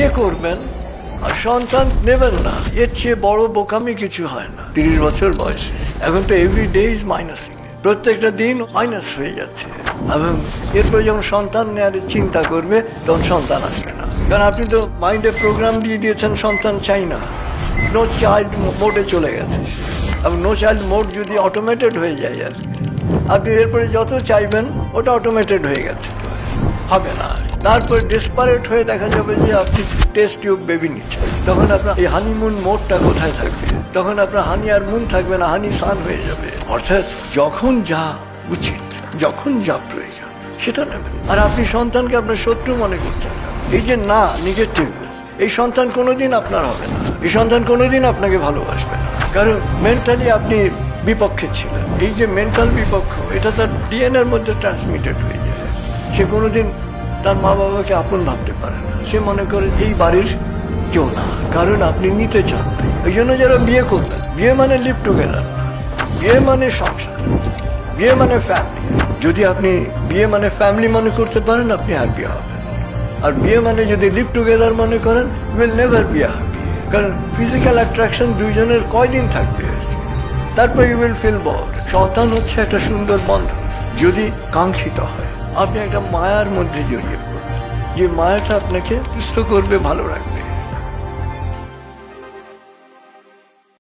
বিয়ে করবেন আর সন্তান নেবেন না, এর চেয়ে বড় বোকামি কিছু হয় না। 30 বছর বয়সে এখন তো এভরি ডে ইজ মাইনাসিং, প্রত্যেকটা দিন মাইনাস হয়ে যাচ্ছে। এবং এরপরে যখন সন্তান নেওয়ার চিন্তা করবে তখন সন্তান আসবে না, কারণ আপনি তো মাইন্ডে প্রোগ্রাম দিয়ে দিয়েছেন সন্তান চাই না, নো চাইল্ড মোডে চলে গেছে। এবং নো চাইল্ড মোড যদি অটোমেটেড হয়ে যায় আর আপনি এরপরে যত চাইবেন ওটা অটোমেটেড হয়ে গেছে, হবে না। তারপরে ডেসপারেট হয়ে দেখা যাবে যে আপনি টেস্ট টিউব বেবি নিচ্ছেন, তখন আপনার এই হানিমুন মোডটা কোথায় থাকবে? তখন আপনার হানি আর মুন থাকবে না, হানি সান হয়ে যাবে। অর্থাৎ যখন যা উচিত, যখন যা প্রয়োজন সেটা নেবেন। আর আপনি সন্তানকে আপনার শত্রু মনে করছেন না, এই যে না নেগেটিভ, এই সন্তান কোনোদিন আপনার হবে না, এই সন্তান কোনোদিন আপনাকে ভালোবাসবে না, কারণ মেন্টালি আপনি বিপক্ষে ছিলেন। এই যে মেন্টাল বিপক্ষ, এটা তার ডিএনএর মধ্যে ট্রান্সমিটেড হয়ে যায়। সে কোনোদিন তার মা বাবাকে আপন ভাবতে পারে না, সে মনে করে এই বাড়ির কেউ না, কারণ আপনি নিতে চান না। এই জন্য যারা বিয়ে করবেন, বিয়ে মানে লিভ টুগেদার না, বিয়ে মানে সংসার, বিয়ে মানে ফ্যামিলি। যদি আপনি বিয়ে মানে ফ্যামিলি মনে করতে পারেন, আপনি হ্যাপি হবেন। আর বিয়ে মানে যদি লিভ টুগেদার মনে করেন, উইল নেভার বি হ্যাপি, কারণ ফিজিক্যাল অ্যাট্রাকশন দুইজনের কয়দিন থাকবে, তারপর ইউ উইল ফিল বোর্ড। সন্তান হচ্ছে একটা সুন্দর বন্ধন, যদি কাঙ্ক্ষিত হয়। আপনি একটা মায়ার মধ্যে জড়িয়ে পড়বেন, যে মায়াটা আপনাকে সুস্থ করবে, ভালো রাখবে।